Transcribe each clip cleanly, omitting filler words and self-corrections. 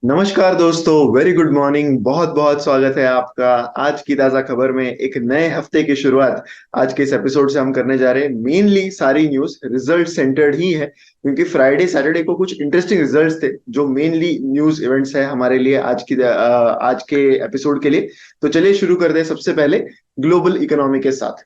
नमस्कार दोस्तों, very good morning. बहुत बहुत स्वागत है आपका आज की ताजा खबर में। एक नए हफ्ते की शुरुआत आज के इस एपिसोड से हम करने जा रहे हैं। मेनली सारी न्यूज रिजल्ट सेंटर्ड ही है, क्योंकि फ्राइडे सैटरडे को कुछ इंटरेस्टिंग रिजल्ट्स थे जो मेनली न्यूज इवेंट्स है हमारे लिए आज के एपिसोड के लिए। तो चलिए शुरू कर दें सबसे पहले ग्लोबल इकोनॉमी के साथ।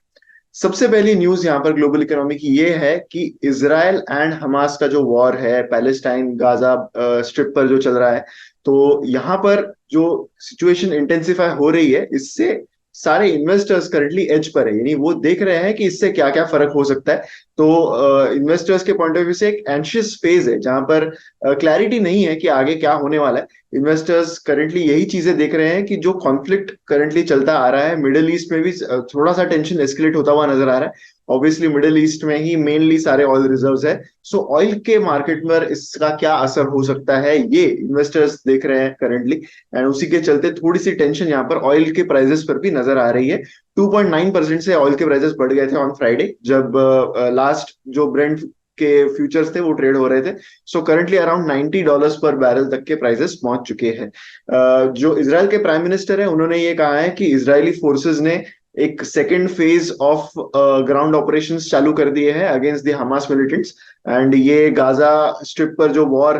सबसे पहली न्यूज यहाँ पर ग्लोबल इकोनॉमी की ये है कि इसराइल एंड हमास का जो वॉर है, पैलेस्टाइन गाजा स्ट्रिप पर जो चल रहा है, तो यहाँ पर जो सिचुएशन इंटेंसिफाई हो रही है, इससे सारे इन्वेस्टर्स करंटली एज पर है। यानी वो देख रहे हैं कि इससे क्या क्या फर्क हो सकता है। तो इन्वेस्टर्स के पॉइंट ऑफ व्यू से एक एंशियस फेज है जहां पर क्लैरिटी नहीं है कि आगे क्या होने वाला है। इन्वेस्टर्स करंटली यही चीजें देख रहे हैं कि जो कॉन्फ्लिक्ट करंटली चलता आ रहा है मिडिल ईस्ट में भी थोड़ा सा टेंशन एस्केलेट होता हुआ नजर आ रहा है। ऑब्वियसली मिडिल ईस्ट में ही मेनली सारे ऑयल रिजर्व्स है। सो ऑयल के मार्केट पर इसका क्या असर हो सकता है, ये इन्वेस्टर्स देख रहे हैं करंटली। एंड उसी के चलते थोड़ी सी टेंशन यहाँ पर ऑयल के प्राइसेस पर भी नजर आ रही है। 2.9% से ऑयल के प्राइसेस बढ़ गए थे ऑन फ्राइडे, जब लास्ट जो ब्रेंट के फ्यूचर्स थे वो ट्रेड हो रहे थे। सो करंटली अराउंड $90 पर बैरल तक के प्राइसेस पहुंच चुके हैं। जो इसराइल के प्राइम मिनिस्टर है उन्होंने ये कहा है कि इजरायली फोर्सेस ने एक second phase of ground operations चालू कर दिए हैं against the Hamas militants. And ये गाजा स्ट्रिप पर जो वॉर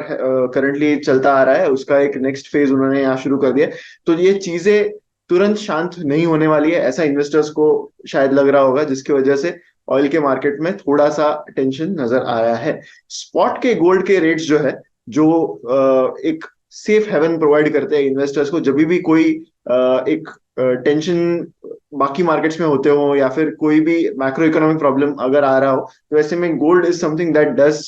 करंटली चलता आ रहा है उसका एक नेक्स्ट फेज उन्होंने यहाँ शुरू कर दिया। तो ये चीजें तुरंत शांत नहीं होने वाली है, ऐसा इन्वेस्टर्स को शायद लग रहा होगा, जिसकी वजह से ऑयल के मार्केट में थोड़ा सा टेंशन नजर आया है। स्पॉट के गोल्ड के रेट्स जो है, जो एक सेफ हेवन प्रोवाइड करते हैं इन्वेस्टर्स को जब भी कोई एक टेंशन बाकी मार्केट्स में होते हो या फिर कोई भी मैक्रो इकोनॉमिक प्रॉब्लम अगर आ रहा हो, तो ऐसे में gold is something that does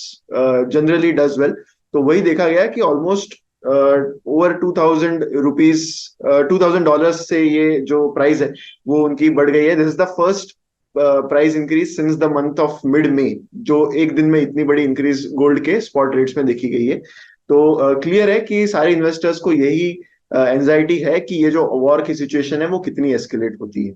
generally does well. तो वही देखा गया कि ऑलमोस्ट ओवर 2000 रुपीज, $2000 से ये जो प्राइस है वो उनकी बढ़ गई है। This is the first price increase since the month of mid May, जो एक दिन में इतनी बड़ी इंक्रीज गोल्ड के स्पॉट रेट्स में देखी गई है। तो क्लियर है कि सारे इन्वेस्टर्स को यही एंजाइटी है कि ये जो वॉर की सिचुएशन है वो कितनी एस्केलेट होती है।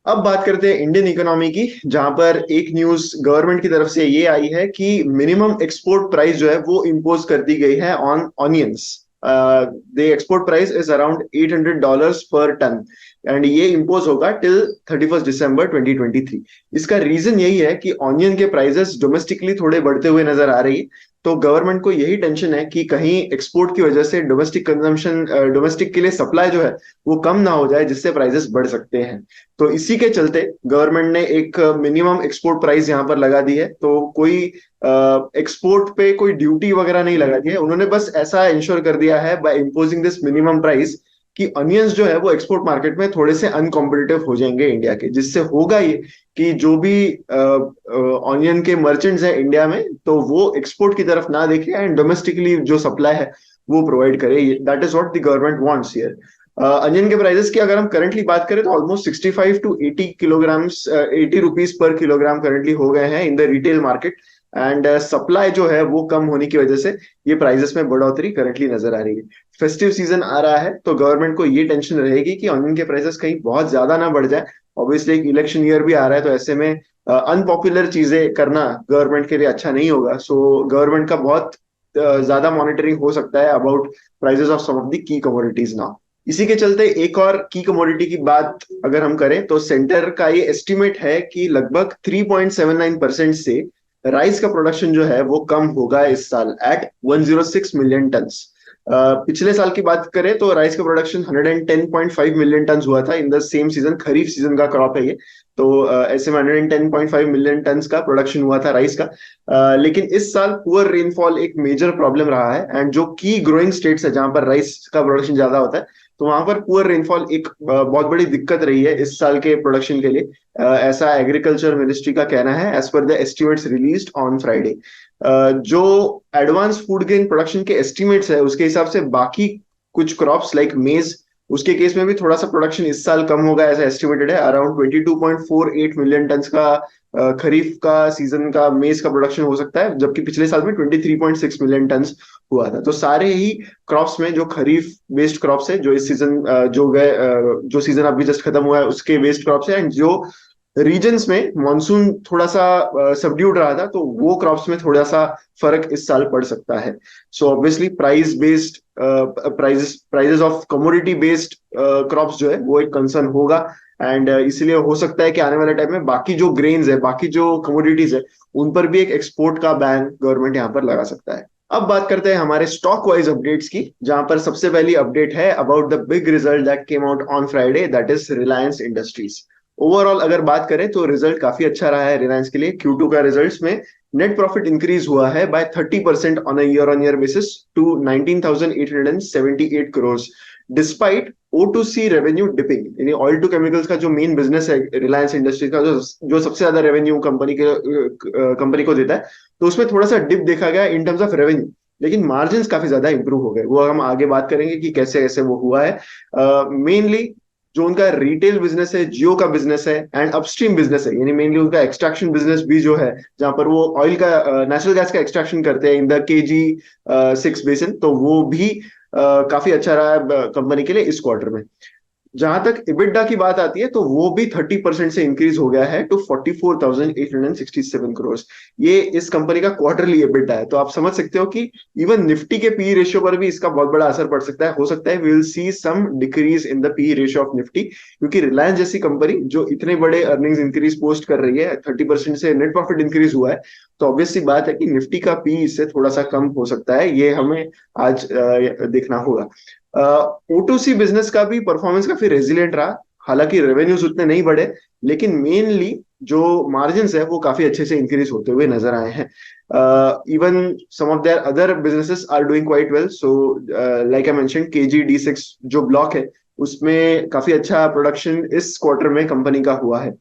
अब बात करते हैं इंडियन इकोनॉमी की, जहां पर एक न्यूज गवर्नमेंट की तरफ से ये आई है कि मिनिमम एक्सपोर्ट प्राइस जो है वो इम्पोज कर दी गई है on onions. The export price is around $800 पर टन, एंड ये इम्पोज होगा टिल 31 दिसंबर 2023। इसका रीजन यही है कि ऑनियन के प्राइसेस डोमेस्टिकली थोड़े बढ़ते हुए नजर आ रही है। तो गवर्नमेंट को यही टेंशन है कि कहीं एक्सपोर्ट की वजह से डोमेस्टिक कंजम्पशन, डोमेस्टिक के लिए सप्लाई जो है वो कम ना हो जाए, जिससे प्राइसेस बढ़ सकते हैं। तो इसी के चलते गवर्नमेंट ने एक मिनिमम एक्सपोर्ट प्राइस यहाँ पर लगा दी है। तो कोई एक्सपोर्ट पे कोई ड्यूटी वगैरह नहीं लगा दी है, उन्होंने बस ऐसा इंश्योर कर दिया है by imposing this minimum price कि अनियंस जो है वो एक्सपोर्ट मार्केट में थोड़े से अनकॉम्पिटिटिव हो जाएंगे इंडिया के, जिससे होगा ये कि जो भी ऑनियन के मर्चेंट्स हैं इंडिया में, तो वो एक्सपोर्ट की तरफ ना देखे एंड डोमेस्टिकली जो सप्लाई है वो प्रोवाइड करे। That is what the government wants here. Onion के प्राइसेस की अगर हम करंटली बात करें तो almost 65 to 80 kilograms, 80 rupees per kilogram currently हो गए हैं in the retail market. And supply जो है वो कम होने की वजह से ये प्राइसेस में बढ़ोतरी करंटली नजर आ रही है। फेस्टिव सीजन आ रहा है तो गवर्नमेंट को ये टेंशन रहेगी कि ऑनियन के प्राइसेस कहीं बहुत ज्यादा ना बढ़ जाए। ऑब्वियसली एक इलेक्शन ईयर भी आ रहा है, तो ऐसे में अनपॉपुलर चीजें करना गवर्नमेंट के लिए अच्छा नहीं होगा। सो गवर्नमेंट का बहुत ज्यादा मॉनिटरिंग हो सकता है about prices of some of the key commodities now. इसी के चलते एक और की कमोडिटी की बात अगर हम करें तो सेंटर का ये एस्टिमेट है कि लगभग 3.79% से राइस का प्रोडक्शन जो है वो कम होगा इस साल एट 106 मिलियन टन। पिछले साल की बात करें तो राइस का प्रोडक्शन 110.5 मिलियन टन हुआ था in the same season. Kharif season का क्रॉप है ये। तो ऐसे में 110.5 मिलियन टन का प्रोडक्शन हुआ था राइस का। लेकिन इस साल पुअर रेनफॉल एक मेजर प्रॉब्लम रहा है, एंड जो की ग्रोइंग स्टेट्स है जहां पर राइस का प्रोडक्शन ज्यादा होता है, तो वहां पर पुअर रेनफॉल एक बहुत बड़ी दिक्कत रही है इस साल के प्रोडक्शन के लिए। ऐसा एग्रीकल्चर मिनिस्ट्री का कहना है as per the estimates released on Friday. जो एडवांस फूड ग्रेन प्रोडक्शन के एस्टिमेट्स है उसके हिसाब से बाकी कुछ क्रॉप्स लाइक मेज, उसके केस में भी थोड़ा सा प्रोडक्शन इस साल कम होगा ऐसा एस्टिमेटेड है। अराउंड 22.48 मिलियन टन का खरीफ का सीजन का मेज का प्रोडक्शन हो सकता है, जबकि पिछले साल में 23.6 मिलियन टन हुआ था। तो सारे ही क्रॉप्स में जो खरीफ बेस्ड क्रॉप्स है, जो इस सीजन जो सीजन अभी जस्ट खत्म हुआ है उसके बेस्ड क्रॉप्स है, एंड जो रीजन्स में मानसून थोड़ा सा सबड्यूड रहा था, तो वो क्रॉप्स में थोड़ा सा फर्क इस साल पड़ सकता है। So obviously price based prices of commodity based crops जो है वो एक कंसर्न होगा। एंड इसलिए हो सकता है कि आने वाले टाइम में बाकी जो ग्रेन्स है, बाकी जो कमोडिटीज है, उन पर भी एक एक्सपोर्ट का बैन गवर्नमेंट यहाँ पर लगा सकता है। अब बात करते हैं हमारे स्टॉक वाइज अपडेट्स की, जहां पर सबसे पहली अपडेट है about the big result that came out on Friday, that is Reliance industries. Overall अगर बात करें तो रिजल्ट काफी अच्छा रहा है रिलायंस के लिए। Q2 का रिजल्ट्स में नेट प्रॉफिट इंक्रीज हुआ है by 30% on year basis to 19,878 crore, despite O2C revenue dipping. यानी ऑयल टू केमिकल्स का जो मेन बिजनेस है रिलायंस इंडस्ट्री का, जो सबसे ज्यादा रेवेन्यू कंपनी को देता है, तो उसमें थोड़ा सा डिप देखा गया इन टर्म्स ऑफ रेवेन्यू। लेकिन मार्जिन काफी ज्यादा इंप्रूव हो गए, वो हम आगे बात करेंगे कि कैसे कैसे वो हुआ है। मेनली जो उनका रिटेल बिजनेस है, जियो का बिजनेस है, एंड अपस्ट्रीम बिजनेस है, यानी मेनली उनका एक्सट्रैक्शन बिजनेस भी जो है, जहां पर वो ऑयल का नेचुरल गैस का एक्सट्रैक्शन करते हैं इन द KG 6 बेसिन, तो वो भी काफी अच्छा रहा है कंपनी के लिए इस क्वार्टर में। जहां तक इबिडा की बात आती है, तो वो भी 30% से इंक्रीज हो गया है टू 44,867 करोड़। ये इस कंपनी का क्वार्टरली इबिडा है, तो आप समझ सकते हो कि इवन निफ्टी के पी रेशियो पर भी इसका बहुत बड़ा असर पड़ सकता है। हो सकता है we will see some decrease in the P ratio of Nifty, क्योंकि रिलायंस जैसी कंपनी जो इतने बड़े अर्निंग्स इंक्रीज पोस्ट कर रही है, 30% से नेट प्रॉफिट इंक्रीज हुआ है, तो ऑब्वियसली बात है कि निफ्टी का पी इससे थोड़ा सा कम हो सकता है। ये हमें आज देखना होगा। O2C बिजनेस का भी परफॉर्मेंस काफी रेजिलियंट रहा। हालांकि रेवेन्यूज उतने नहीं बढ़े, लेकिन मेनली जो मार्जिन है वो काफी अच्छे से इंक्रीज होते हुए नजर आए हैं। Even some of their other businesses are doing quite well. So like I mention, KG-D6 जो ब्लॉक है, उसमें काफी अच्छा प्रोडक्शन इस क्वार्टर में कंपनी का हुआ है।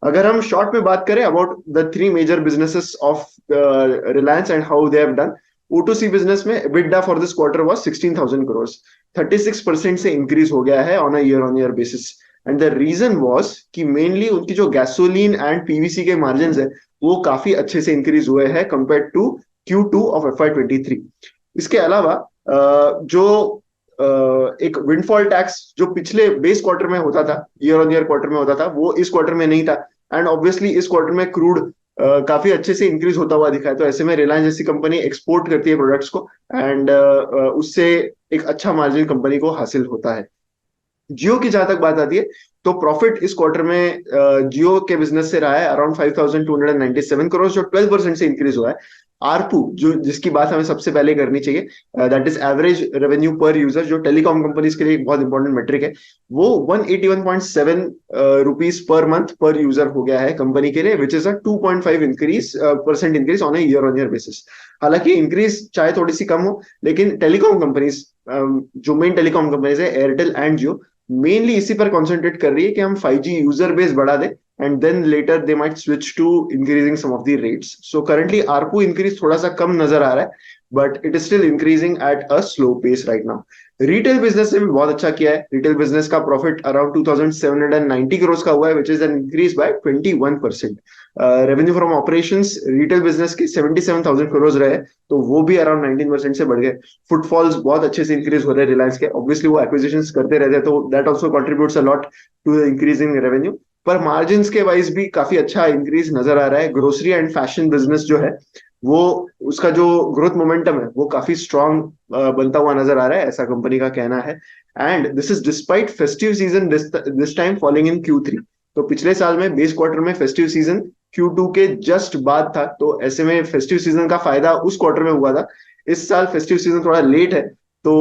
अगर हम शॉर्ट में बात करें about the three major businesses of Reliance and how they have done, O2C business में EBITDA for this quarter was 16,000 crore, 36% से इंक्रीज हो गया है on year basis. And the reason was कि मेनली उनकी जो गैसोलीन एंड PVC के margin है, वो काफी अच्छे से इंक्रीज हुए हैं compare to Q2 of FY23। इसके अलावा जो एक विंडफॉल टैक्स जो पिछले बेस क्वार्टर में होता था, ईयर क्वार्टर में होता था, वो इस क्वार्टर में नहीं था। एंड ऑब्वियसली इस क्वार्टर में क्रूड काफी अच्छे से इंक्रीज होता हुआ दिखा है, तो ऐसे में रिलायंस जैसी कंपनी एक्सपोर्ट करती है प्रोडक्ट्स को, एंड उससे एक अच्छा मार्जिन कंपनी को हासिल होता है। जियो की जहां तक बात आती है, तो प्रॉफिट इस क्वार्टर में जियो के बिजनेस से रहा है अराउंड 5,297 करोड़, जो 12% से इंक्रीज हुआ है। आरपू, जो जिसकी बात हमें सबसे पहले करनी चाहिए, दैट इज एवरेज रेवेन्यू पर यूजर, जो टेलीकॉम कंपनीज के लिए एक बहुत इंपॉर्टेंट मेट्रिक है, वो 181.7 रुपीज पर मंथ पर यूजर हो गया है कंपनी के लिए, which is a 2.5 percent increase on year basis. हालांकि इंक्रीज चाहे थोड़ी सी कम हो, लेकिन टेलीकॉम कंपनीज, जो मेन टेलीकॉम कंपनीज है एयरटेल एंड जियो, मेनली इसी पर कॉन्सेंट्रेट कर रही है कि हम 5G यूजर बेस बढ़ा दें, and then later they might switch to increasing some of the rates. So currently ARPU increase थोड़ा सा कम नजर आ रहा है, but it is still increasing at a slow pace right now. Retail business ने भी बहुत अच्छा किया है। रिटेल बिजनेस का प्रॉफिट अराउंड 2,790 करोड़ का हुआ है, which is an increase by 21%। Revenue from operations retail business के 77,000 करोड़ रहे, तो वो भी अराउंड 19% से बढ़ गए। फुटफॉल्स बहुत अच्छे से इंक्रीज हो रहे हैं रिलायंस के, ऑब्वियसली वो एक्विजिशंस करते रहते हैं, तो that also contributes a lot to the increasing revenue. पर मार्जिन के वाइज भी काफी अच्छा इंक्रीज नजर आ रहा है। ग्रोसरी एंड फैशन बिजनेस जो है, वो उसका जो ग्रोथ मोमेंटम है वो काफी स्ट्रांग बनता हुआ नजर आ रहा है, ऐसा कंपनी का कहना है। And this is despite festive season this time falling in Q3। तो पिछले साल में बेस क्वार्टर में फेस्टिव सीजन Q2 के जस्ट बाद था, तो ऐसे में फेस्टिव सीजन का फायदा उस क्वार्टर में हुआ था। इस साल फेस्टिव सीजन थोड़ा लेट है, तो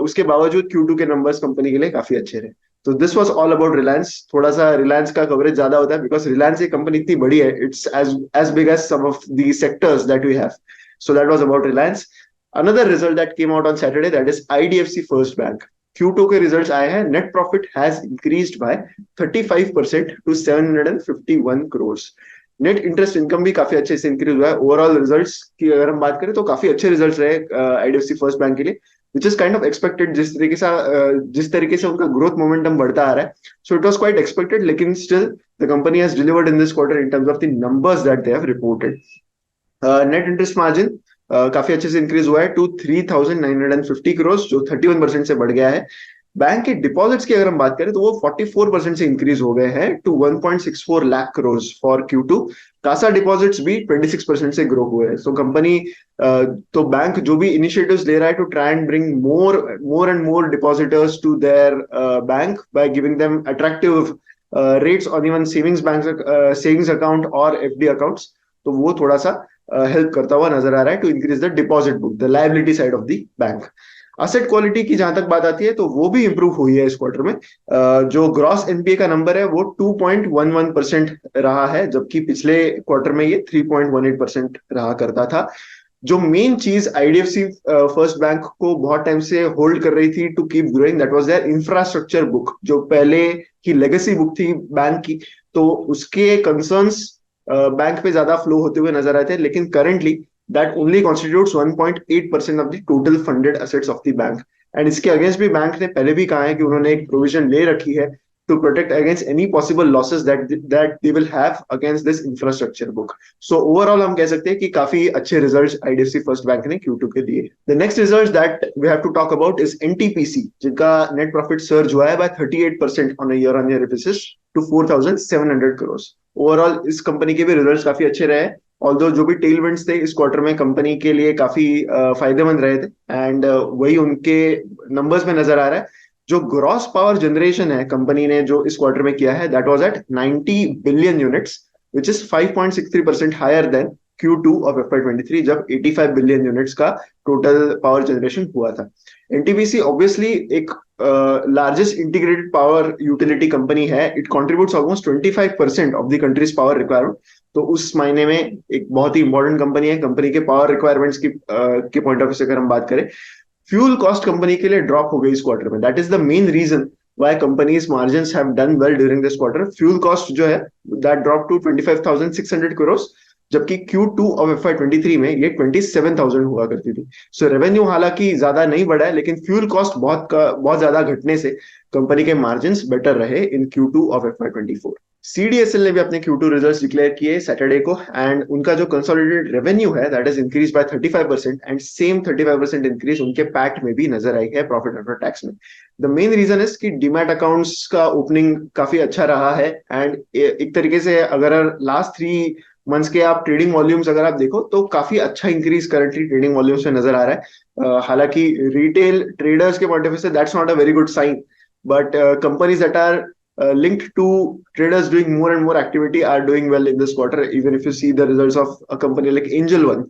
उसके बावजूद Q2 के नंबर्स कंपनी के लिए काफी अच्छे रहे। तो this was all about Reliance. थोड़ा सा रिलायंस का कवरेज ज्यादा होता है, बिकॉज रिलायंस एक कंपनी इतनी बड़ी है, it's as big as some of the sectors that we have. So that was about Reliance. Another result that came out on Saturday, that is IDFC first bank. Q2 के results आए हैं। Net profit has increased by 35% to 751 crore. Net interest income भी काफी अच्छे से increase हुआ है। Overall results की अगर हम बात करें, तो काफी अच्छे रिजल्ट्स रहे IDFC फर्स्ट बैंक के लिए, which is kind of expected. जिस तरीके से उनका ग्रोथ मोमेंटम बढ़ता आ रहा है, so it was quite expected, लेकिन still the company has delivered in this quarter in terms of the numbers that they have reported. Net interest margin काफी अच्छे से इंक्रीज हुआ है टू 3,950 करोड़, जो 31% से बढ़ गया है। बैंक के डिपॉजिट्स की अगर हम बात करें तो वो 44% से इंक्रीज हो गए हैं to 1.64 lakh crore for Q2। CASA deposits भी 26% से ग्रो हुए हैं। सो कंपनी तो बैंक जो भी इनिशिएटिव्स ले रहा है to try and bring more and more depositors to their bank by giving them attractive rates on even savings account और एफडी अकाउंट्स। तो वो थोड़ा सा हेल्प करता हुआ नजर आ रहा है to increase the deposit book, the liability side of the bank. Asset quality की जहां तक बात आती है तो वो भी इंप्रूव हुई है इस क्वार्टर में। जो ग्रॉस एनपीए का नंबर है वो 2.11% रहा है, जबकि पिछले क्वार्टर में ये 3.18% रहा करता था। जो मेन चीज आईडीएफसी फर्स्ट बैंक को बहुत टाइम से होल्ड कर रही थी to keep growing, that was their infrastructure book, जो पहले की लेगेसी बुक थी बैंक की। तो उसके कंसर्न्स बैंक पे ज्यादा फ्लो होते हुए नजर आए थे, लेकिन currently that only constitutes 1.8% of the total funded assets of the bank. And इसके अगेंस्ट भी बैंक ने पहले भी कहा है कि उन्होंने एक प्रोविजन ले रखी है to protect against any possible losses that they will have against this infrastructure book. So overall हम कह सकते हैं कि काफी अच्छे रिजल्ट्स आईडीएफसी फर्स्ट बैंक ने Q2 के दिए। The next result that we have to talk about is NTPC, जिनका नेट प्रॉफिट सर्ज हुआ है by 38% on a year on year basis to 4,700 crores। Overall इस कंपनी के भी रिजल्ट्स काफी अच्छे रहे, ऑल्दो जो भी टेलविंड्स थे इस क्वार्टर में कंपनी के लिए काफी फायदेमंद रहे थे। एंड वही उनके नंबर्स में नजर आ रहा है। जो ग्रॉस पावर जनरेशन है कंपनी ने जो इस क्वार्टर में किया है, that was at 90 billion units, which is 5.63% higher than Q2 of FY23, जब 85 बिलियन यूनिट्स का टोटल पावर जनरेशन हुआ था। एनटीपीसी ऑब्वियसली एक largest integrated power utility company है। It contributes almost 25% of the country's power requirement. तो उस मायने में एक बहुत ही इंपॉर्टेंट कंपनी है। कंपनी के पावर रिक्वायरमेंट्स के पॉइंट ऑफ व्यू से अगर हम बात करें, फ्यूल कॉस्ट कंपनी के लिए ड्रॉप हो गई इस क्वार्टर में। That is the main reason why companies margins have done well during this quarter. Fuel cost जो है दैट ड्रॉप टू 25,600 करोड़, जबकि Q2 ऑफ FY23 में ये 27,000 हुआ करती थी। सो रेवेन्यू हालांकि ज्यादा नहीं बढ़ा है, लेकिन फ्यूल कॉस्ट बहुत ज्यादा घटने से कंपनी के मार्जिन्स बेटर रहे इन Q2 ऑफ FY24। सीडीएसएल ने भी अपने Q2 रिजल्ट्स डिक्लेयर किए सैटरडे को, एंड उनका जो कंसोलिडेटेड रेवेन्यू है that is increase by 35%, and same 35% increase उनके पैक्ट में भी नजर आई है, प्रॉफिट आफ्टर टैक्स में। द मेन रीजन इज कि डीमैट अकाउंट्स का ओपनिंग काफी अच्छा रहा है। एंड एक तरीके से अगर लास्ट 3 मंथ्स के आप ट्रेडिंग वॉल्यूम्स अगर आप देखो तो काफी अच्छा इंक्रीज करंटली ट्रेडिंग वॉल्यूम्स में नजर आ रहा है। हालांकि रिटेल ट्रेडर्स के पॉइंट ऑफ व्यू से that's not a very good sign, but companies that are linked to traders doing more and more activity are doing well in this quarter, even if you see the results of a company like Angel One।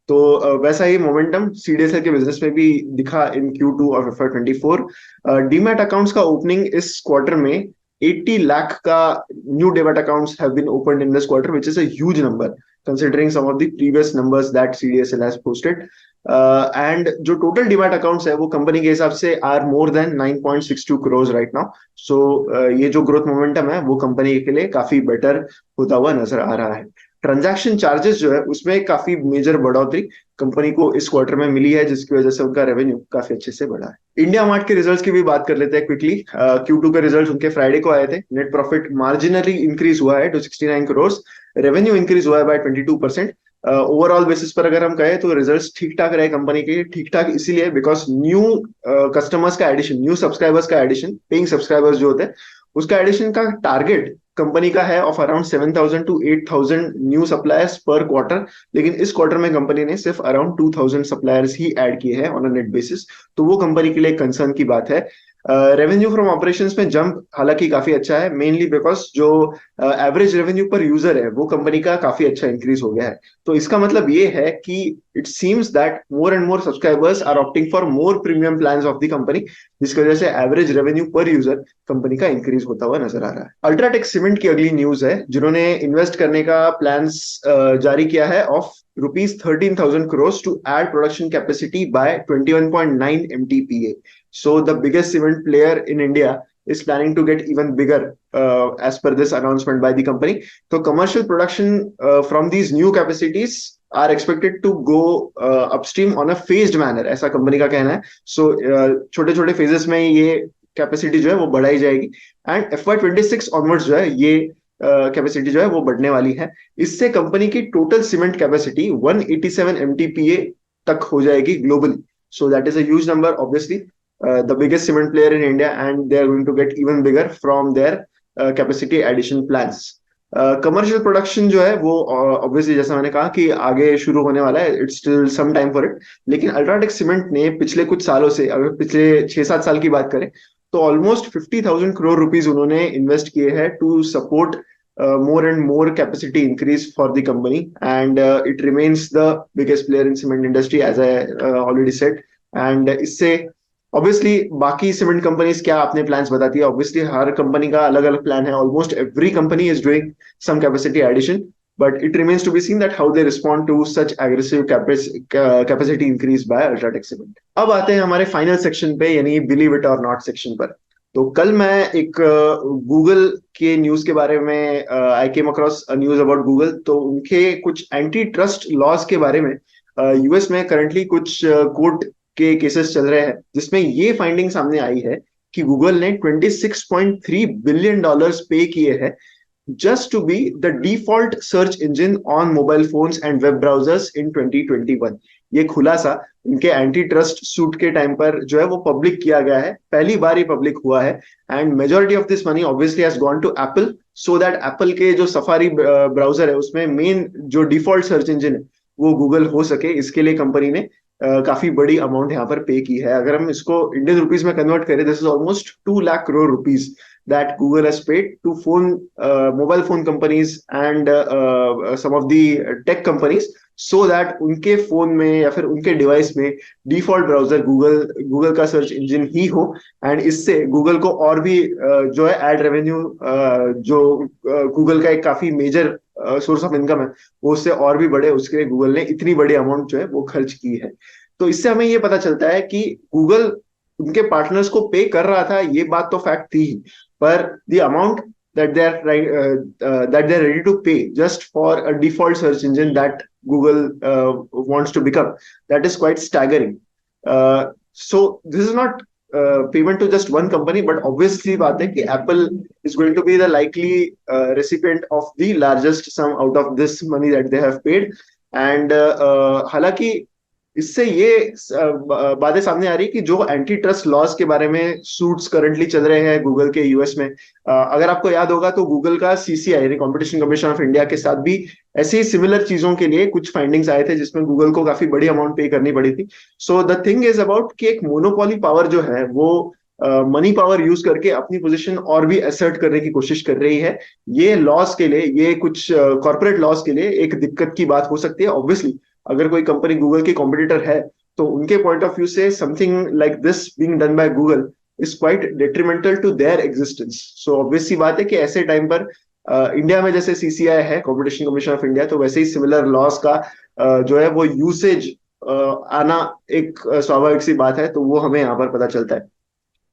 तो वैसा ही momentum CDSL के business में भी दिखा in Q2 of FY24। Demat accounts का opening इस quarter में 80 लाख का new demat accounts have been opened in this quarter, which is a huge number considering some of the previous numbers that CDSL has posted। And जो total demat accounts है वो company के हिसाब से are more than 9.62 crore right now. So ये जो growth momentum है वो कंपनी के लिए काफी बेटर होता हुआ नजर आ रहा है। ट्रांजैक्शन चार्जेस जो है उसमें काफी मेजर बढ़ोतरी कंपनी को इस क्वार्टर में मिली है, जिसकी वजह से उनका रेवेन्यू काफी अच्छे से बढ़ा है। इंडिया मार्ट के रिजल्ट्स की भी बात कर लेते हैं क्विकली। Q2 के रिजल्ट्स उनके फ्राइडे को आए थे। नेट प्रॉफिट मार्जिनली इंक्रीज हुआ है टू 69 करोड़, रेवेन्यू इंक्रीज हुआ है बाय 22%। ओवरऑल बेसिस पर अगर हम कहें तो रिजल्ट्स ठीक ठाक रहे कंपनी के। ठीक ठाक इसीलिए बिकॉज न्यू कस्टमर्स का एडिशन, न्यू सब्सक्राइबर्स का एडिशन, पेइंग सब्सक्राइबर्स जो होते हैं उसका एडिशन का टारगेट कंपनी का है of around 7,000 to 8,000 new suppliers पर क्वार्टर, लेकिन इस क्वार्टर में कंपनी ने सिर्फ अराउंड 2,000 सप्लायर्स ही ऐड किए हैं ऑन अ नेट बेसिस। तो वो कंपनी के लिए कंसर्न की बात है। रेवेन्यू फ्रॉम ऑपरेशंस में जंप हालांकि काफी अच्छा है, मेनली बिकॉज जो एवरेज रेवेन्यू पर यूजर है वो कंपनी का काफी अच्छा इंक्रीज हो गया है। तो इसका मतलब ये है कि it seems that more and more subscribers are opting for more premium plans of the company, जिसकी वजह से एवरेज रेवेन्यू पर यूजर कंपनी का इंक्रीज होता हुआ नजर आ रहा है। अल्ट्राटेक सीमेंट की अगली न्यूज है, जिन्होंने इन्वेस्ट करने का प्लान्स जारी किया है of rupees 13,000 crore to add production capacity by 21.9 MTPA. So the biggest cement player in India is planning to get even bigger as per this announcement by the company. So commercial production from these new capacities are expected to go upstream on a phased manner, ऐसा company का कहना है। So छोटे छोटे phases में ये capacity जो है वो बढ़ाई जाएगी, एंड FY26 ऑनवर्ड्स जो है ये कैपेसिटी जो है वो बढ़ने वाली है। इससे कंपनी की टोटल सीमेंट कैपेसिटी 187 MTPA तक हो जाएगी globally. So that is a huge number obviously. the biggest cement player in India, and they are going to get even bigger from their capacity addition plans. Commercial production जो है वो obviously जैसा मैंने कहा कि आगे शुरू होने वाला है, it's still some time for it. लेकिन अल्ट्राटेक सीमेंट ने पिछले कुछ सालों से, अगर पिछले 6-7 साल की बात करें, तो ऑलमोस्ट 50,000 करोड़ रुपीज उन्होंने इन्वेस्ट किए हैं to support more and more capacity increase for the company, and it remains the biggest player in cement industry, as I already said. And इससे ऑब्वियसली बाकी सीमेंट कंपनीज क्या अपने प्लान्स बताती है. Obviously हर company का अलग अलग प्लान है. Almost every company is doing some capacity addition, but it remains to be seen that how they respond to such aggressive capacity increase by UltraTech cement. अब आते हैं हमारे फाइनल सेक्शन पे, यानी बिलीव इट और not section पर. तो कल मैं एक गूगल के न्यूज के बारे में I came across a news about Google. तो उनके कुछ एंटी ट्रस्ट लॉज के बारे में यूएस में करंटली कुछ कोर्ट के केसेस चल रहे हैं, जिसमें ये फाइंडिंग सामने आई है कि गूगल ने $26.3 बिलियन पे किए हैं just to be the default search engine on mobile phones and web browsers in 2021. ये खुलासा इनके एंटी ट्रस्ट सूट के टाइम पर जो है वो पब्लिक किया गया है, पहली बार ही पब्लिक हुआ है. And majority of this money obviously has gone to Apple, so that Apple के जो सफारी ब्राउजर है उसमें मेन जो डिफॉल्ट सर्च इंजन है वो गूगल हो सके. इसके लिए कंपनी ने काफी बड़ी अमाउंट यहाँ पर पे की है. अगर हम इसको इंडियन रुपीज में कन्वर्ट करें, this is almost 2 lakh crore rupees that Google has paid to mobile phone companies and some of the tech companies, so that उनके फोन में या फिर उनके डिवाइस में डिफॉल्ट ब्राउजर गूगल का सर्च इंजन ही हो. एंड इससे गूगल को और भी जो है एड रेवेन्यू, जो गूगल का एक काफी मेजर सोर्स ऑफ इनकम है, वो उससे और भी बढ़े. उसके लिए गूगल ने इतनी बड़ी अमाउंट जो है वो खर्च की है. तो इससे हमें ये पता चलता है कि गूगल उनके पार्टनर्स को पे कर रहा था, ये बात तो फैक्ट थी ही, पर the amount that they're ready to pay just for a default search engine that Google wants to become, that is quite staggering. So this is not payment to just one company, but obviously बात है कि Apple is going to be the likely recipient of the largest sum out of this money that they have paid. And हालांकि इससे ये बातें सामने आ रही कि जो एंटी ट्रस्ट लॉज के बारे में सूट्स करंटली चल रहे हैं गूगल के यूएस में, अगर आपको याद होगा तो गूगल का सीसीआई यानी कॉम्पिटिशन कमीशन ऑफ इंडिया के साथ भी ऐसे ही सिमिलर चीजों के लिए कुछ फाइंडिंग्स आए थे, जिसमें गूगल को काफी बड़ी अमाउंट पे करनी पड़ी थी. So the thing is about कि एक मोनोपोली पावर जो है वो मनी पावर यूज करके अपनी पोजीशन और भी असर्ट करने की कोशिश कर रही है. ये लॉस के लिए, ये कुछ कॉर्पोरेट लॉस के लिए एक दिक्कत की बात हो सकती है. ऑब्वियसली अगर कोई कंपनी गूगल की कॉम्पिटिटर है तो उनके पॉइंट ऑफ व्यू से something like this being done by Google is quite detrimental to their existence. So obviously बात है कि ऐसे टाइम पर इंडिया में जैसे सीसीआई है, कॉम्पिटिशन कमीशन ऑफ इंडिया, तो वैसे ही सिमिलर लॉस का जो है वो यूसेज आना एक स्वाभाविक सी बात है. तो वो हमें यहाँ पर पता चलता है.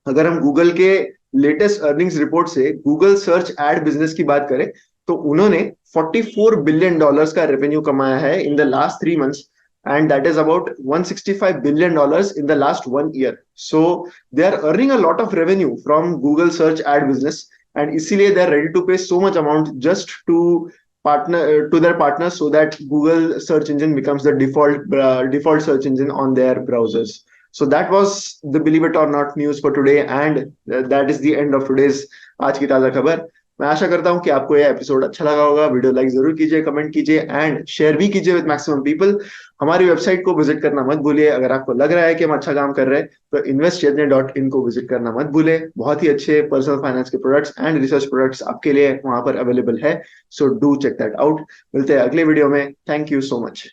अगर हम गूगल के लेटेस्ट अर्निंग्स रिपोर्ट से गूगल सर्च एड बिजनेस की बात करें तो उन्होंने $44 बिलियन का रेवेन्यू कमाया है in the last 3 months, and that is about $165 billion in the last 1 year. So they are earning a lot of revenue from Google search ad business, and इसीलिए they are ready to pay so much amount just to their partners, so that Google search engine becomes the default search engine on their browsers. So that was the believe it or not news for today, and that is the end of today's आज की ताजा खबर. मैं आशा करता हूं कि आपको यह एपिसोड अच्छा लगा होगा. वीडियो लाइक जरूर कीजिए, कमेंट कीजिए एंड शेयर भी कीजिए विद मैक्सिमम पीपल. हमारी वेबसाइट को विजिट करना मत भूलिए. अगर आपको लग रहा है कि हम अच्छा काम कर रहे हैं तो investchennai.in को विजिट करना मत भूलिए. बहुत ही अच्छे पर्सनल फाइनेंस के प्रोडक्ट्स एंड रिसर्च प्रोडक्ट्स आपके लिए वहां पर अवेलेबल है. So do check that out. मिलते हैं अगले वीडियो में. Thank you so much.